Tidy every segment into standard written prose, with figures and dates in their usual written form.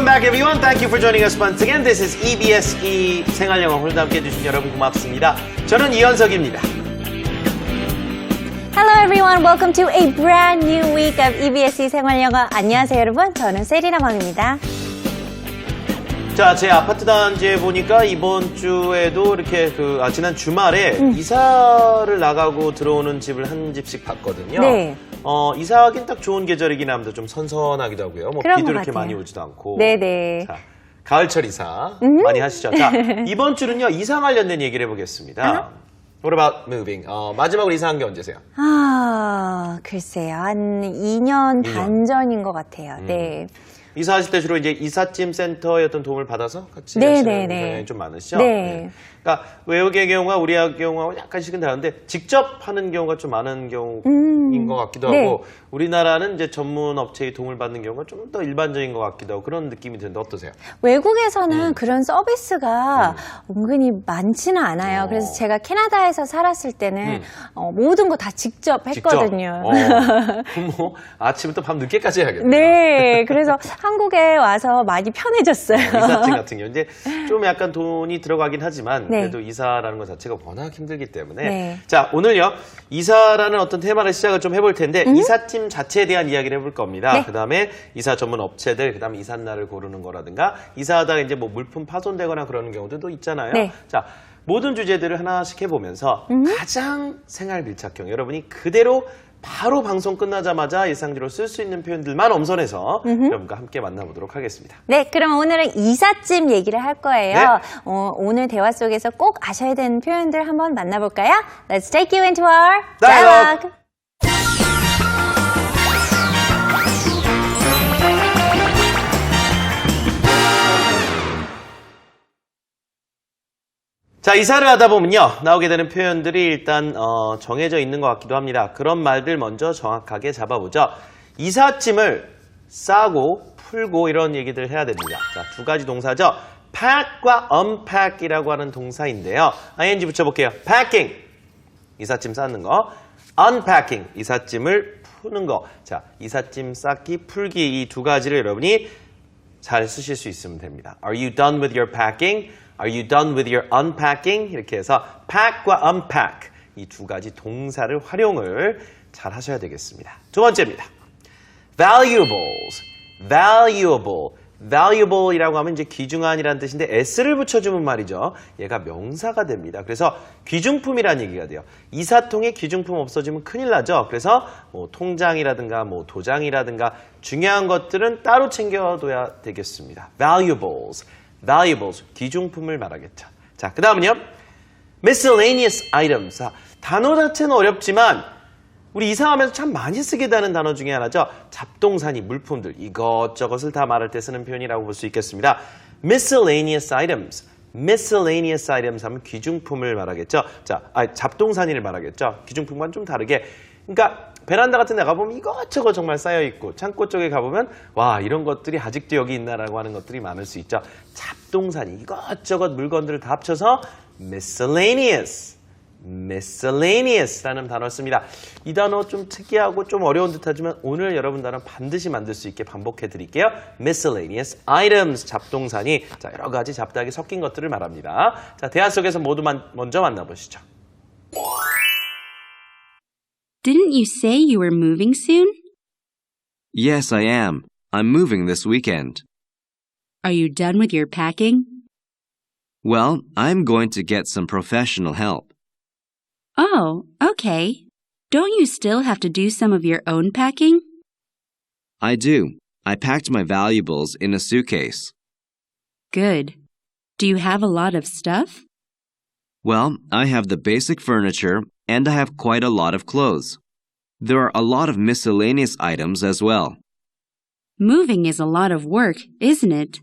Welcome back, everyone. Thank you for joining us once again. This is EBS 생활영어. 오늘도 함께해 주신 여러분 고맙습니다. 저는 이현석입니다. Hello everyone, welcome to a brand new week of EBS 생활영어. 안녕하세요 여러분, 저는 세리나 맘입니다. 자, 제 아파트 단지에 보니까 이번 주에도 이렇게 지난 주말에 이사를 나가고 들어오는 집을 한 집씩 봤거든요. 네. 이사하긴 딱 좋은 계절이긴 합니다. 좀 선선하기도 하고요. 뭐 그런 비도 것 이렇게 같아요. 많이 오지도 않고. 네네. 자, 가을철 이사 많이 하시죠. 자, 이번 주는요, 이사 관련된 얘기를 해보겠습니다. What about moving? 마지막으로 이사한 게 언제세요? 글쎄요. 한 2년 반 전인 것 같아요. 네. 이사하실 때 주로 이제 이삿짐 센터의 어떤 도움을 받아서 같이 네네네. 하시는 경향이 좀 많으시죠? 네. 그러니까 외국의 경우가 우리의 경우하고 약간씩은 다른데 직접 하는 경우가 좀 많은 경우인 것 같기도 네. 하고 우리나라는 이제 전문 업체의 도움을 받는 경우가 좀 더 일반적인 것 같기도 하고 그런 느낌이 드는데 어떠세요? 외국에서는 그런 서비스가 은근히 많지는 않아요. 어. 그래서 제가 캐나다에서 살았을 때는 모든 거 다 직접 했거든요. 그럼 뭐 아침부터 밤 늦게까지 해야겠네요. 네. 그래서 한국에 와서 많이 편해졌어요. 이삿짐 같은 경우 이제 좀 약간 돈이 들어가긴 하지만 네. 그래도 이사라는 것 자체가 워낙 힘들기 때문에 네. 자 오늘요 이사라는 어떤 테마를 시작을 좀 해볼 텐데 이삿짐 자체에 대한 이야기를 해볼 겁니다. 네. 그다음에 이사 전문 업체들 그다음에 이삿날을 고르는 거라든가 이사하다가 이제 뭐 물품 파손되거나 그러는 경우들도 있잖아요. 네. 자 모든 주제들을 하나씩 해보면서 가장 생활 밀착형 여러분이 그대로 바로 방송 끝나자마자 일상적으로 쓸 수 있는 표현들만 엄선해서 여러분과 함께 만나보도록 하겠습니다. 네, 그럼 오늘은 이삿짐 얘기를 할 거예요. 네. 오늘 대화 속에서 꼭 아셔야 되는 표현들 한번 만나볼까요? Let's take you into our Dialogue. dialogue. 자, 이사를 하다 보면요, 나오게 되는 표현들이 일단, 정해져 있는 것 같기도 합니다. 그런 말들 먼저 정확하게 잡아보죠. 이삿짐을 싸고, 풀고, 이런 얘기들 해야 됩니다. 자, 두 가지 동사죠. pack과 unpack이라고 하는 동사인데요. ing 붙여볼게요. packing. 이삿짐 싸는 거. unpacking. 이삿짐을 푸는 거. 자, 이삿짐 싸기, 풀기, 이 두 가지를 여러분이 잘 쓰실 수 있으면 됩니다. Are you done with your packing? Are you done with your unpacking? 이렇게 해서 pack과 unpack 이 두 가지 동사를 활용을 잘 하셔야 되겠습니다. 두 번째입니다. valuables. valuable. valuable이라고 하면 이제 귀중한이라는 뜻인데 s를 붙여주면 말이죠. 얘가 명사가 됩니다. 그래서 귀중품이라는 얘기가 돼요. 이사통에 귀중품 없어지면 큰일 나죠. 그래서 뭐 통장이라든가 뭐 도장이라든가 중요한 것들은 따로 챙겨둬야 되겠습니다. valuables. valuables, 귀중품을 말하겠죠. 자, 그 다음은요. miscellaneous items. 단어 자체는 어렵지만 우리 이사하면서 참 많이 쓰게 되는 단어 중에 하나죠. 잡동사니, 물품들, 이것저것을 다 말할 때 쓰는 표현이라고 볼 수 있겠습니다. miscellaneous items. miscellaneous items 하면 귀중품을 말하겠죠. 자, 잡동사니를 말하겠죠. 귀중품과는 좀 다르게. 그러니까 베란다 같은 데 가보면 이것저것 정말 쌓여있고 창고 쪽에 가보면 와 이런 것들이 아직도 여기 있나라고 하는 것들이 많을 수 있죠. 잡동사니 이것저것 물건들을 다 합쳐서 miscellaneous miscellaneous라는 단어를 씁니다. 이 단어 좀 특이하고 좀 어려운 듯 하지만 오늘 여러분 단어 반드시 만들 수 있게 반복해 드릴게요. miscellaneous items 잡동사니 자 여러 가지 잡다하게 섞인 것들을 말합니다. 자 대화 속에서 모두 먼저 만나보시죠. Didn't you say you were moving soon? Yes, I am. I'm moving this weekend. Are you done with your packing? Well, I'm going to get some professional help. Oh, okay. Don't you still have to do some of your own packing? I do. I packed my valuables in a suitcase. Good. Do you have a lot of stuff? Well, I have the basic furniture and I have quite a lot of clothes. There are a lot of miscellaneous items as well. Moving is a lot of work, isn't it?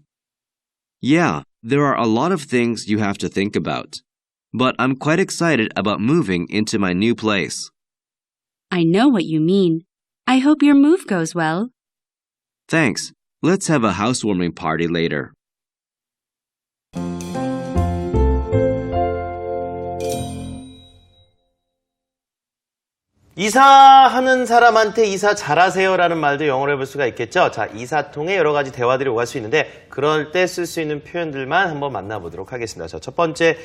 Yeah, there are a lot of things you have to think about. But I'm quite excited about moving into my new place. I know what you mean. I hope your move goes well. Thanks. Let's have a housewarming party later. 이사하는 사람한테 이사 잘하세요라는 말도 영어로 해볼 수가 있겠죠. 자, 이사통에 여러 가지 대화들이 오갈 수 있는데 그럴 때 쓸 수 있는 표현들만 한번 만나보도록 하겠습니다. 자, 첫 번째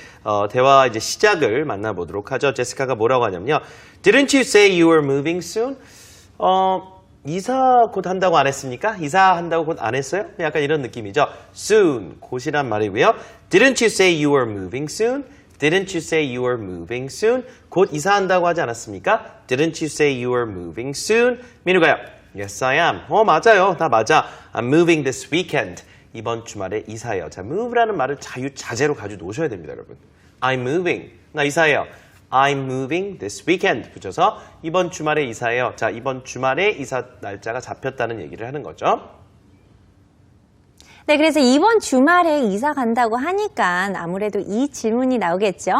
대화 이제 시작을 만나보도록 하죠. 제시카가 뭐라고 하냐면요. Didn't you say you were moving soon? 이사 곧 한다고 안 했습니까? 이사한다고 곧 안 했어요? 약간 이런 느낌이죠. Soon, 곧이란 말이고요. Didn't you say you were moving soon? Didn't you say you were moving soon? 곧 이사한다고 하지 않았습니까? Didn't you say you were moving soon? 민우가요. Yes, I am. 맞아요. 나 맞아. I'm moving this weekend. 이번 주말에 이사해요. 자, move라는 말을 자유자재로 가지고 놓으셔야 됩니다, 여러분. I'm moving. 나 이사해요. I'm moving this weekend. 붙여서 이번 주말에 이사해요. 자, 이번 주말에 이사 날짜가 잡혔다는 얘기를 하는 거죠. 네, 그래서 이번 주말에 이사 간다고 하니까 아무래도 이 질문이 나오겠죠.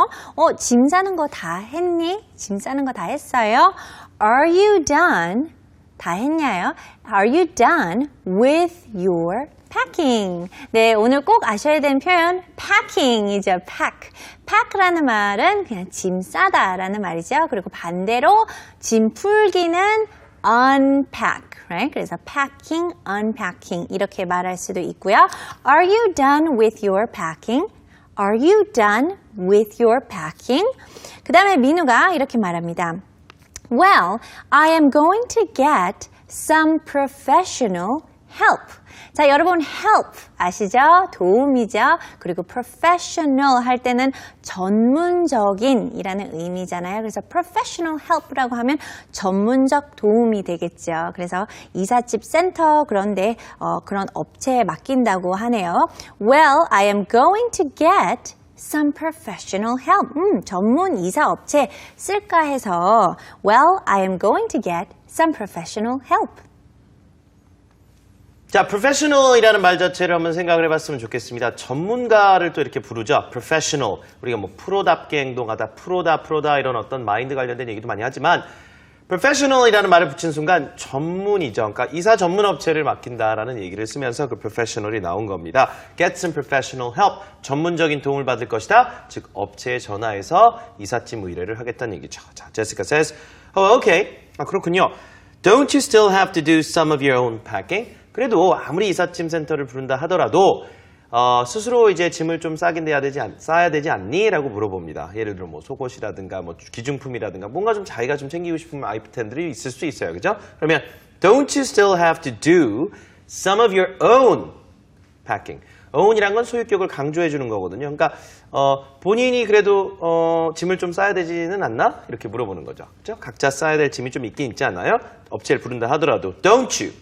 짐 싸는 거 다 했니? 짐 싸는 거 다 했어요? Are you done? 다 했냐요? Are you done with your packing? 네, 오늘 꼭 아셔야 되는 표현 packing이죠. pack. pack라는 말은 그냥 짐 싸다라는 말이죠. 그리고 반대로 짐 풀기는 unpack. Right? 그래서 packing, unpacking 이렇게 말할 수도 있고요. Are you done with your packing? Are you done with your packing? 그 다음에 민우가 이렇게 말합니다. Well, I am going to get some professional help. 자, 여러분 help 아시죠? 도움이죠. 그리고 professional 할 때는 전문적인 이라는 의미잖아요. 그래서 professional help라고 하면 전문적 도움이 되겠죠. 그래서 이삿짐 센터 그런데 그런 업체에 맡긴다고 하네요. Well, I am going to get some professional help. 전문 이사 업체 쓸까 해서 Well, I am going to get some professional help. 자, professional이라는 말 자체를 한번 생각을 해봤으면 좋겠습니다. 전문가를 또 이렇게 부르죠. professional. 우리가 뭐 프로답게 행동하다, 프로다 이런 어떤 마인드 관련된 얘기도 많이 하지만 professional이라는 말을 붙인 순간 전문이죠. 그러니까 이사 전문 업체를 맡긴다라는 얘기를 쓰면서 그 professional이 나온 겁니다. Get some professional help. 전문적인 도움을 받을 것이다. 즉 업체에 전화해서 이삿짐 의뢰를 하겠다는 얘기죠. 자, Jessica says, Oh, okay. 그렇군요. Don't you still have to do some of your own packing? 그래도 아무리 이삿짐 센터를 부른다 하더라도 스스로 이제 짐을 좀 싸야 되지 않니? 라고 물어봅니다. 예를 들어 뭐 속옷이라든가 뭐 기중품이라든가 뭔가 좀 자기가 좀 챙기고 싶은 아이템들이 있을 수 있어요. 그죠? 그러면 Don't you still have to do some of your own packing? own이란 건 소유격을 강조해 주는 거거든요. 그러니까 본인이 그래도 짐을 좀 싸야 되지는 않나? 이렇게 물어보는 거죠. 그죠? 각자 싸야 될 짐이 좀 있긴 있지 않나요? 업체를 부른다 하더라도 Don't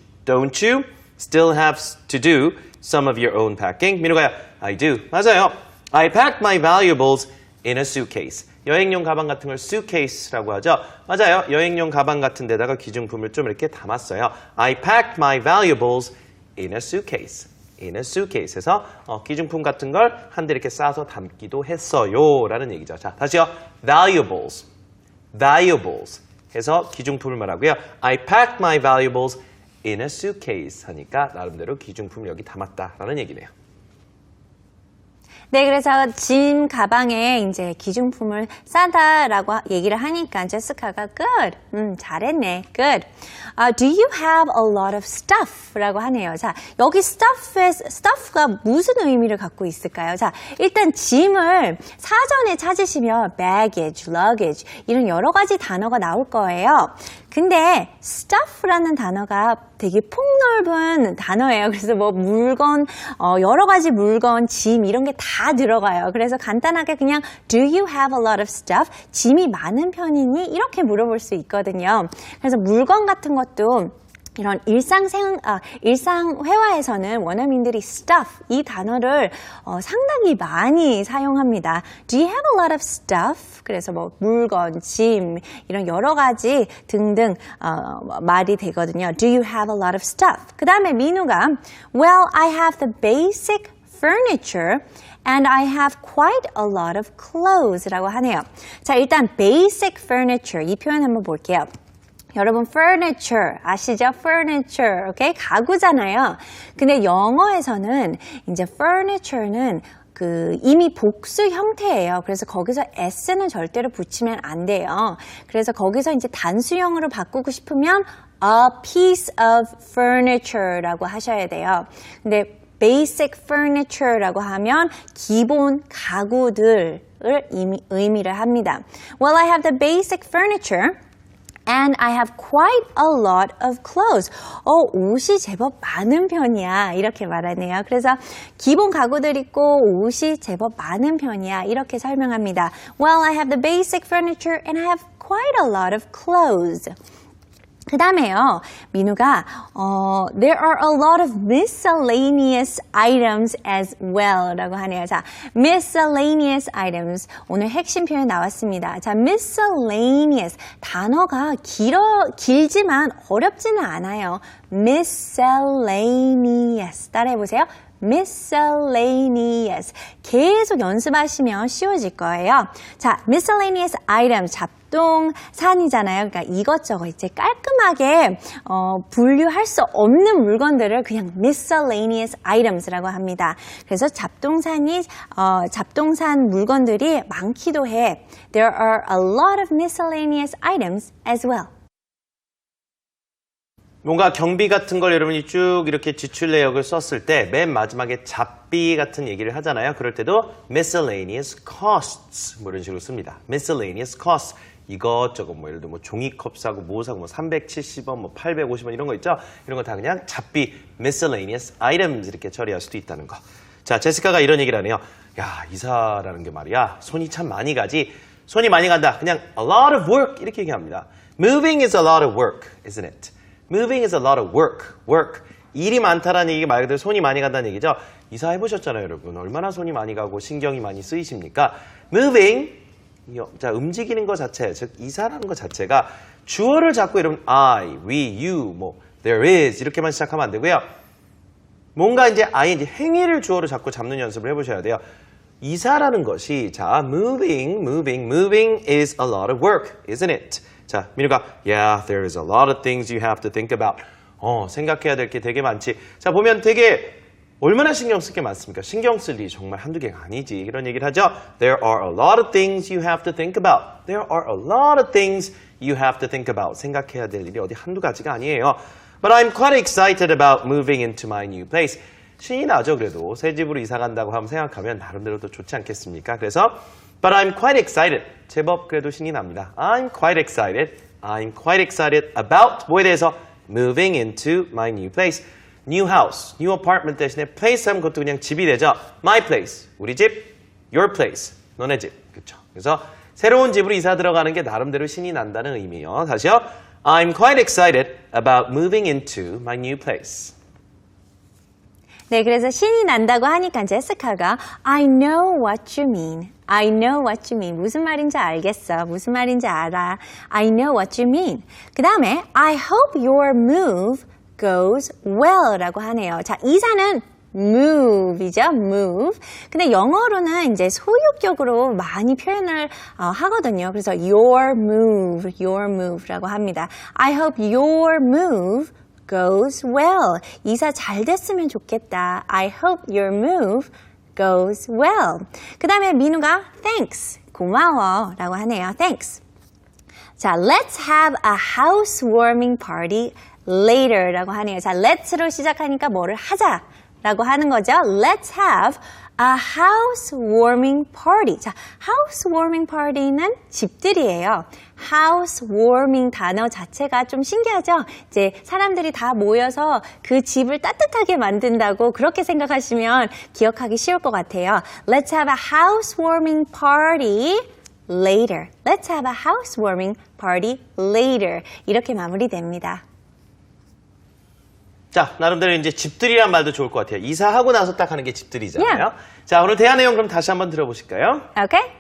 you still have to do some of your own packing? 민호가요. I do. 맞아요. I packed my valuables in a suitcase. 여행용 가방 같은 걸 suitcase라고 하죠. 맞아요. 여행용 가방 같은 데다가 기중품을 좀 이렇게 담았어요. I packed my valuables in a suitcase. in a suitcase에서 기중품 같은 걸 한 대 이렇게 싸서 담기도 했어요. 라는 얘기죠. 자, 다시요. valuables 해서 기중품을 말하고요. I packed my valuables in a suitcase 하니까 나름대로 기중품을 여기 담았다라는 얘기네요. 네, 그래서 짐 가방에 이제 기중품을 싸다라고 얘기를 하니까 제시카가 good, 잘했네, good. Do you have a lot of stuff? 라고 하네요. 자, 여기 stuff가 무슨 의미를 갖고 있을까요? 자, 일단 짐을 사전에 찾으시면 baggage, luggage 이런 여러 가지 단어가 나올 거예요. 근데 stuff라는 단어가 되게 폭넓은 단어예요. 그래서 뭐 물건, 여러 가지 물건, 짐 이런 게 다 들어가요. 그래서 간단하게 그냥 Do you have a lot of stuff? 짐이 많은 편이니? 이렇게 물어볼 수 있거든요. 그래서 물건 같은 것도 이런 일상 회화에서는 원어민들이 stuff 이 단어를 상당히 많이 사용합니다. Do you have a lot of stuff? 그래서 뭐 물건, 짐 이런 여러 가지 등등 말이 되거든요. Do you have a lot of stuff? 그 다음에 민우가 Well, I have the basic furniture and I have quite a lot of clothes 라고 하네요. 자, 일단 basic furniture 이 표현 한번 볼게요. 여러분 furniture 아시죠? furniture, 오케이? 가구잖아요. 근데 영어에서는 이제 furniture는 이미 복수 형태예요. 그래서 거기서 s는 절대로 붙이면 안 돼요. 그래서 거기서 이제 단수형으로 바꾸고 싶으면 a piece of furniture라고 하셔야 돼요. 근데 basic furniture라고 하면 기본 가구들을 의미를 합니다. Well, I have the basic furniture. And I have quite a lot of clothes. 옷이 제법 많은 편이야. 이렇게 말하네요. 그래서 기본 가구들 있고 옷이 제법 많은 편이야. 이렇게 설명합니다. Well, I have the basic furniture and I have quite a lot of clothes. 그 다음에요, 민우가 there are a lot of miscellaneous items as well 라고 하네요. 자, miscellaneous items. 오늘 핵심 표현 나왔습니다. 자, miscellaneous. 단어가 길지만 어렵지는 않아요. miscellaneous. 따라해보세요. miscellaneous. 계속 연습하시면 쉬워질 거예요. 자, miscellaneous item. 잡동산이잖아요. 그러니까 이것저것 이제 깔끔하게 분류할 수 없는 물건들을 그냥 miscellaneous items라고 합니다. 그래서 잡동산 물건들이 많기도 해. There are a lot of miscellaneous items as well. 뭔가 경비 같은 걸 여러분이 쭉 이렇게 지출 내역을 썼을 때 맨 마지막에 잡비 같은 얘기를 하잖아요. 그럴 때도 miscellaneous costs 뭐 이런 식으로 씁니다. miscellaneous costs. 이것저것 예를 들어 종이컵 사고 뭐 사고 370원 850원 이런 거 있죠? 이런 거 다 그냥 잡비 miscellaneous items 이렇게 처리할 수도 있다는 거. 자, 제시카가 이런 얘기를 하네요. 야, 이사라는 게 말이야. 손이 참 많이 가지. 손이 많이 간다. 그냥 a lot of work 이렇게 얘기합니다. Moving is a lot of work, isn't it? Moving is a lot of work. 일이 많다라는 얘기 말 그대로 손이 많이 간다는 얘기죠. 이사 해보셨잖아요, 여러분. 얼마나 손이 많이 가고 신경이 많이 쓰이십니까? Moving, 자, 움직이는 것 자체, 즉 이사라는 것 자체가 주어를 잡고 여러분 I, we, you, there is 이렇게만 시작하면 안 되고요. 뭔가 이제 ing, 행위를 주어로 잡고 잡는 연습을 해보셔야 돼요. 이사라는 것이 자, moving is a lot of work, isn't it? 자, 민우가 yeah, there is a lot of things you have to think about. 생각해야 될 게 되게 많지. 자, 보면 되게 얼마나 신경 쓸 게 많습니까? 신경 쓸 일이 정말 한두 개가 아니지. 이런 얘기를 하죠. There are a lot of things you have to think about. There are a lot of things you have to think about. 생각해야 될 일이 어디 한두 가지가 아니에요. But I'm quite excited about moving into my new place. 신이 나죠, 그래도. 새 집으로 이사 간다고 하면 생각하면 나름대로 더 좋지 않겠습니까? 그래서 But I'm quite excited. 제법 그래도 신이 납니다. I'm quite excited about 뭐에 대해서? Moving into my new place. New house, new apartment 대신에 place 하면 그것도 그냥 집이 되죠. My place, 우리 집. Your place, 너네 집. 그렇죠. 그래서 새로운 집으로 이사 들어가는 게 나름대로 신이 난다는 의미예요. 다시요. I'm quite excited about moving into my new place. 네, 그래서 신이 난다고 하니까 제시카가 I know what you mean. I know what you mean. 무슨 말인지 알겠어. 무슨 말인지 알아. I know what you mean. 그 다음에 I hope your move goes well 라고 하네요. 자, 이사는 move이죠. move. 근데 영어로는 이제 소유격으로 많이 표현을 하거든요. 그래서 your move라고 합니다. I hope your move goes well. 이사 잘 됐으면 좋겠다. I hope your move goes well. 그 다음에 민우가 thanks, 고마워 라고 하네요. thanks. 자, let's have a housewarming party later 라고 하네요. 자, let's로 시작하니까 뭐를 하자라고 하는 거죠. Let's have a housewarming party. 자, housewarming party는 집들이에요. housewarming 단어 자체가 좀 신기하죠? 이제 사람들이 다 모여서 그 집을 따뜻하게 만든다고 그렇게 생각하시면 기억하기 쉬울 것 같아요. Let's have a housewarming party later. Let's have a housewarming party later. 이렇게 마무리됩니다. 자, 나름대로 이제 집들이란 말도 좋을 것 같아요. 이사하고 나서 딱 하는 게 집들이잖아요. Yeah. 자, 오늘 대화 내용 그럼 다시 한번 들어보실까요? Okay?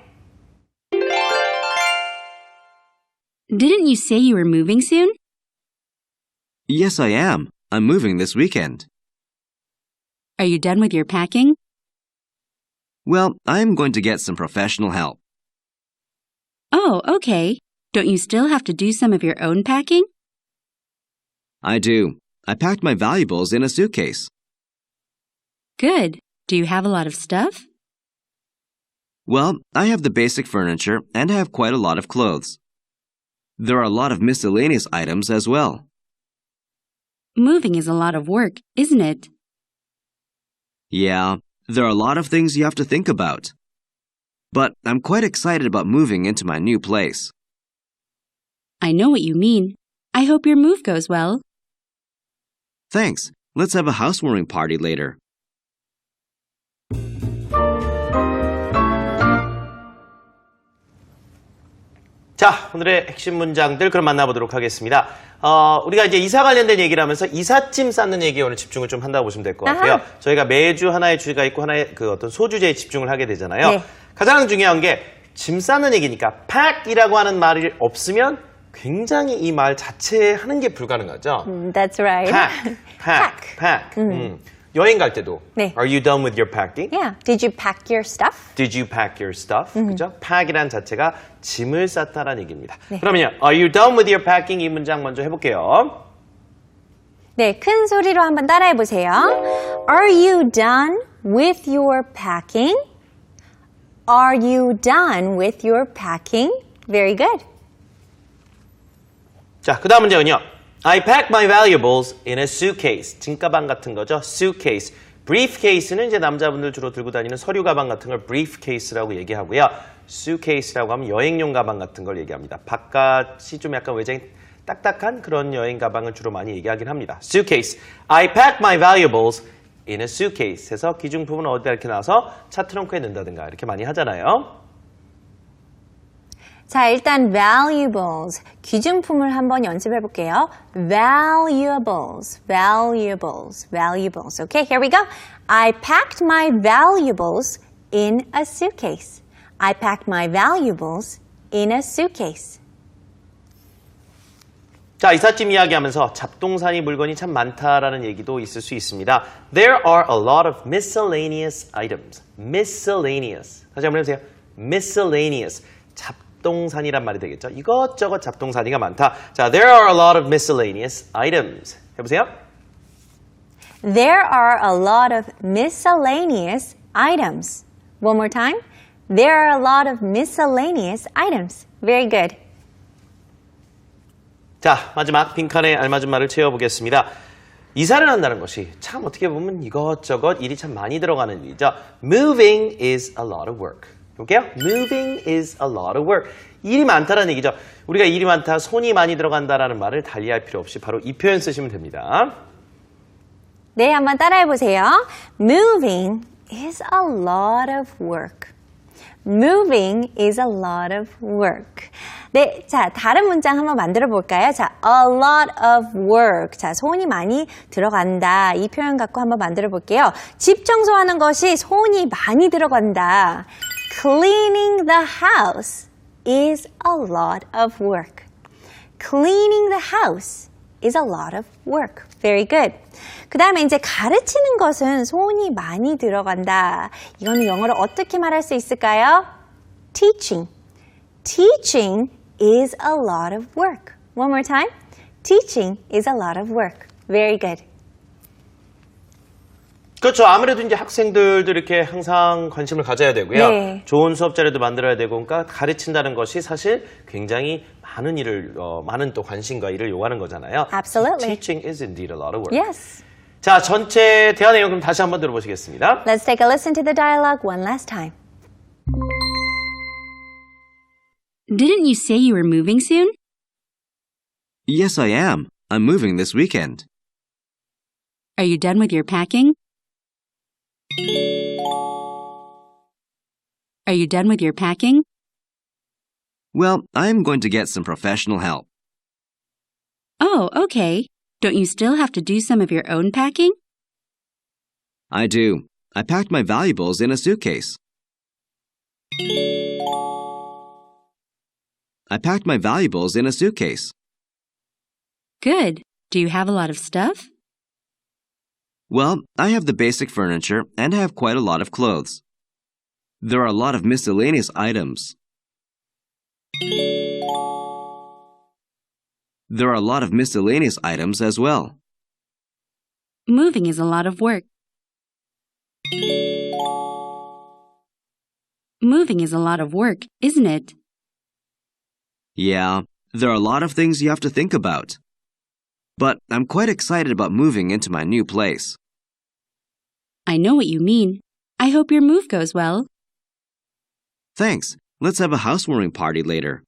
Didn't you say you were moving soon? Yes, I am. I'm moving this weekend. Are you done with your packing? Well, I'm going to get some professional help. Oh, okay. Don't you still have to do some of your own packing? I do. I packed my valuables in a suitcase. Good. Do you have a lot of stuff? Well, I have the basic furniture and I have quite a lot of clothes. There are a lot of miscellaneous items as well. Moving is a lot of work, isn't it? Yeah, there are a lot of things you have to think about. But I'm quite excited about moving into my new place. I know what you mean. I hope your move goes well. Thanks. Let's have a housewarming party later. 자, 오늘의 핵심 문장들 그럼 만나보도록 하겠습니다. 우리가 이제 이사 관련된 얘기를 하면서 이삿짐 쌓는 얘기에 오늘 집중을 좀 한다고 보시면 될 것 같아요. 아하. 저희가 매주 하나의 주제가 있고 하나의 그 어떤 소주제에 집중을 하게 되잖아요. 네. 가장 중요한 게 짐 싸는 얘기니까 pack이라고 하는 말이 없으면 굉장히 이 말 자체에 하는 게 불가능하죠. That's right. pack. 여행 갈 때도 네. Are you done with your packing? Yeah. Did you pack your stuff? Did you pack your stuff? 그죠? pack이란 자체가 짐을 쌌다라는 얘기입니다. 네. 그러면요, Are you done with your packing? 이 문장 먼저 해볼게요. 네, 큰 소리로 한번 따라해 보세요. Are you done with your packing? Are you done with your packing? Very good. 자, 그 다음 문제는요. I packed my valuables in a suitcase. 짐가방 같은 거죠. suitcase. briefcase는 이제 남자분들 주로 들고 다니는 서류 가방 같은 걸 briefcase라고 얘기하고요. suitcase라고 하면 여행용 가방 같은 걸 얘기합니다. 바깥이 좀 약간 외장이 딱딱한 그런 여행 가방을 주로 많이 얘기하긴 합니다. suitcase. I packed my valuables in a suitcase. 해서 기중품은 어디다 이렇게 놔서 차 트렁크에 넣는다든가 이렇게 많이 하잖아요. 자, 일단 valuables, 귀중품을 한번 연습해 볼게요. valuables, valuables, valuables. Okay, here we go. I packed my valuables in a suitcase. I packed my valuables in a suitcase. 자, 이삿짐 이야기하면서 잡동사니 물건이 참 많다라는 얘기도 있을 수 있습니다. There are a lot of miscellaneous items. miscellaneous. 다시 한번 해보세요. miscellaneous. 잡동사니란 말이 되겠죠. 이것저것 잡동사니가 많다. 자, there are a lot of miscellaneous items. 해보세요. There are a lot of miscellaneous items. One more time. There are a lot of miscellaneous items. Very good. 자, 마지막 빈칸에 알맞은 말을 채워보겠습니다. 이사를 한다는 것이 참 어떻게 보면 이것저것 일이 참 많이 들어가는 일이죠. Moving is a lot of work. 볼게요. Moving is a lot of work. 일이 많다라는 얘기죠. 우리가 일이 많다, 손이 많이 들어간다라는 말을 달리할 필요 없이 바로 이 표현 쓰시면 됩니다. 네, 한번 따라해 보세요. Moving is a lot of work. Moving is a lot of work. 네, 자, 다른 문장 한번 만들어 볼까요? 자, a lot of work. 자, 손이 많이 들어간다. 이 표현 갖고 한번 만들어 볼게요. 집 청소하는 것이 손이 많이 들어간다. Cleaning the house is a lot of work. Cleaning the house is a lot of work. Very good. 그 다음에 이제 가르치는 것은 손이 많이 들어간다. 이거는 영어로 어떻게 말할 수 있을까요? Teaching. Teaching is a lot of work. One more time. Teaching is a lot of work. Very good. 그렇죠. 아무래도 이제 학생들도 이렇게 항상 관심을 가져야 되고요. 네. 좋은 수업 자료도 만들어야 되고, 그러니까 가르친다는 것이 사실 굉장히 많은 일을, 많은 또 관심과 일을 요구하는 거잖아요. Absolutely. Teaching is indeed a lot of work. Yes. 자, 전체 대화 내용 그럼 다시 한번 들어보시겠습니다. Let's take a listen to the dialogue one last time. Didn't you say you were moving soon? Yes, I am. I'm moving this weekend. Are you done with your packing? Are you done with your packing? Well, I'm going to get some professional help. Oh, okay. Don't you still have to do some of your own packing? I do. I packed my valuables in a suitcase. I packed my valuables in a suitcase. Good. Do you have a lot of stuff? Well, I have the basic furniture and I have quite a lot of clothes. There are a lot of miscellaneous items. There are a lot of miscellaneous items as well. Moving is a lot of work. moving is a lot of work, isn't it? Yeah, there are a lot of things you have to think about. But I'm quite excited about moving into my new place. I know what you mean. I hope your move goes well. Thanks. Let's have a housewarming party later.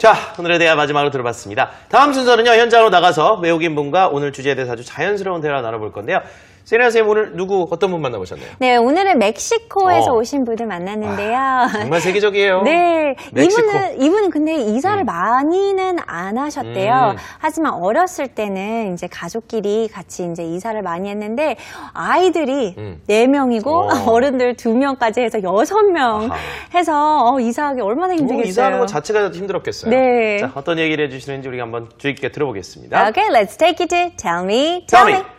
자, 오늘의 대화 마지막으로 들어봤습니다. 다음 순서는요, 현장으로 나가서 외국인 분과 오늘 주제에 대해서 아주 자연스러운 대화 나눠볼 건데요. 세리나 선생님 오늘 어떤 분 만나보셨나요? 네, 오늘은 멕시코에서 어. 오신 분을 만났는데요. 정말 세계적이에요. 네, 멕시코. 이분은 근데 이사를 많이는 안 하셨대요. 음. 하지만 어렸을 때는 이제 가족끼리 같이 이제 이사를 많이 했는데 아이들이 4명이고 어른들 2명까지 해서 6명 아하. 해서 이사하기 얼마나 힘들겠어요. 이사하는 것 자체가 힘들었겠어요. 네. 자, 어떤 얘기를 해주시는지 우리가 한번 주의 깊게 들어보겠습니다. Okay, let's take it to Tell Me, Tell Tell me. Me.